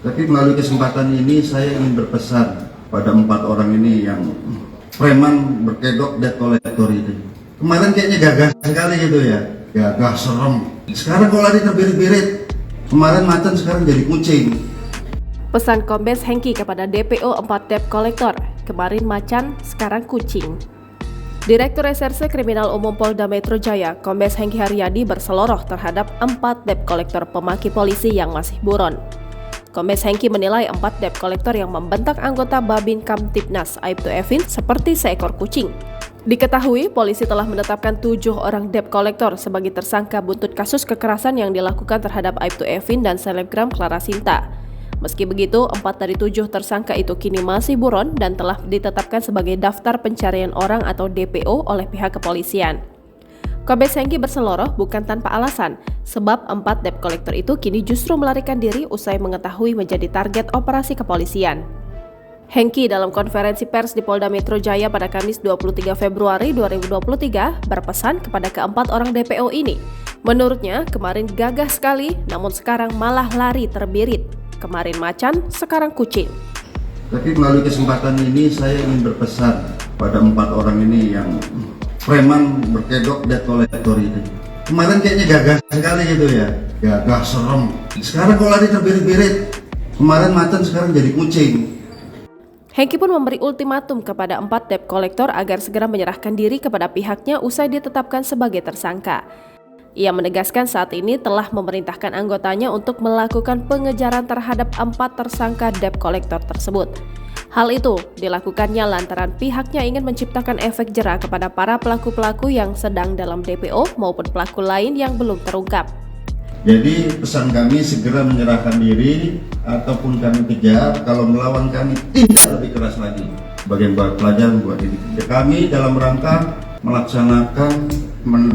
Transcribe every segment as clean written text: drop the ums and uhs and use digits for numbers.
Tapi melalui kesempatan ini saya ingin berpesan pada 4 orang ini yang preman berkedok debt collector itu. Kemarin kayaknya gagah sekali gitu ya, gagah serem. Sekarang kok lari terbirit-birit. Kemarin macan sekarang jadi kucing. Pesan Kombes Hengki kepada DPO 4 debt collector, kemarin macan, sekarang kucing. Direktur Reserse Kriminal Umum Polda Metro Jaya, Kombes Hengki Haryadi berseloroh terhadap 4 debt collector pemaki polisi yang masih buron. Kombes Hengki menilai 4 debt collector yang membentak anggota Babin Kamtibnas Aibtu Evin seperti seekor kucing. Diketahui, polisi telah menetapkan 7 orang debt collector sebagai tersangka buntut kasus kekerasan yang dilakukan terhadap Aibtu Evin dan selebgram Clara Sinta. Meski begitu, 4 dari 7 tersangka itu kini masih buron dan telah ditetapkan sebagai daftar pencarian orang atau DPO oleh pihak kepolisian. Kombes Hengki berseloroh bukan tanpa alasan, sebab 4 debt collector itu kini justru melarikan diri usai mengetahui menjadi target operasi kepolisian. Hengki dalam konferensi pers di Polda Metro Jaya pada Kamis 23 Februari 2023 berpesan kepada keempat orang DPO ini. Menurutnya, kemarin gagah sekali, namun sekarang malah lari terbirit. Kemarin macan, sekarang kucing. Tapi melalui kesempatan ini saya ingin berpesan pada 4 orang ini yang preman berkedok debt collector itu. Kemarin kayaknya gagah sekali gitu ya, gagah serem. Sekarang kok lari terbirit-birit. Kemarin macan sekarang jadi kucing. Hengki pun memberi ultimatum kepada 4 debt collector agar segera menyerahkan diri kepada pihaknya usai ditetapkan sebagai tersangka. Ia menegaskan saat ini telah memerintahkan anggotanya untuk melakukan pengejaran terhadap 4 tersangka debt collector tersebut. Hal itu dilakukannya lantaran pihaknya ingin menciptakan efek jera kepada para pelaku-pelaku yang sedang dalam DPO maupun pelaku lain yang belum terungkap. Jadi pesan kami segera menyerahkan diri ataupun kami kejar, kalau melawan kami tidak lebih keras lagi. Bagian pelajaran buat ini. Kami dalam rangka melaksanakan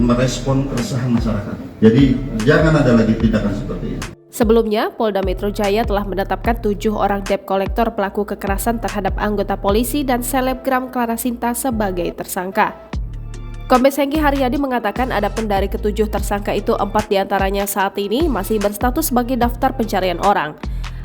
merespon keresahan masyarakat. Jadi jangan ada lagi tindakan seperti ini. Sebelumnya, Polda Metro Jaya telah menetapkan 7 orang debt collector pelaku kekerasan terhadap anggota polisi dan selebgram Clara Sinta sebagai tersangka. Kombes Hengki Haryadi mengatakan adapun dari ke-7 tersangka itu 4 diantaranya saat ini masih berstatus sebagai daftar pencarian orang.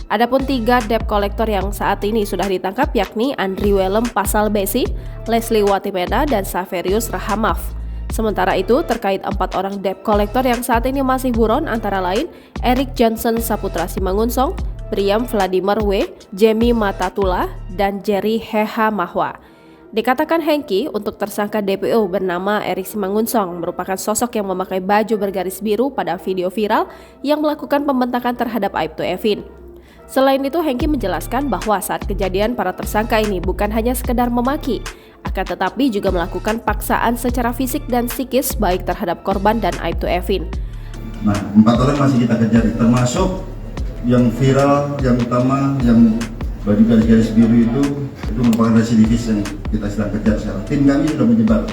Adapun 3 debt collector yang saat ini sudah ditangkap yakni Andri Welem Pasal Besi, Leslie Watimena, dan Saverius Rahamaf. Sementara itu, terkait 4 orang debt collector yang saat ini masih buron antara lain Eric Johnson Saputra Simangunsong, Priam Vladimir W, Jamie Matatula, dan Jerry Heha Mahwa. Dikatakan Hengki untuk tersangka DPO bernama Eric Simangunsong merupakan sosok yang memakai baju bergaris biru pada video viral yang melakukan pembentakan terhadap Aibtu Evin. Selain itu, Hengki menjelaskan bahwa saat kejadian para tersangka ini bukan hanya sekedar memaki, akan tetapi juga melakukan paksaan secara fisik dan psikis baik terhadap korban dan Aibtu Evin. Nah, 4 orang masih kita kejar, termasuk yang viral, yang utama, yang baju garis-garis biru itu merupakan residivis yang kita sedang kejar sekarang. Tim kami sudah menyebar.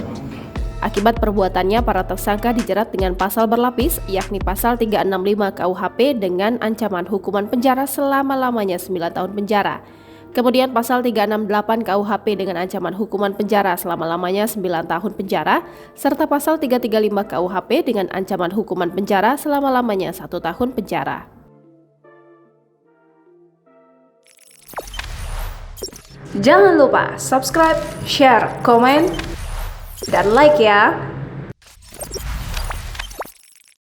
Akibat perbuatannya, para tersangka dijerat dengan pasal berlapis, yakni pasal 365 KUHP dengan ancaman hukuman penjara selama-lamanya 9 tahun penjara. Kemudian pasal 368 KUHP dengan ancaman hukuman penjara selama-lamanya 9 tahun penjara, serta pasal 335 KUHP dengan ancaman hukuman penjara selama-lamanya 1 tahun penjara. Jangan lupa subscribe, share, komen, dan like ya!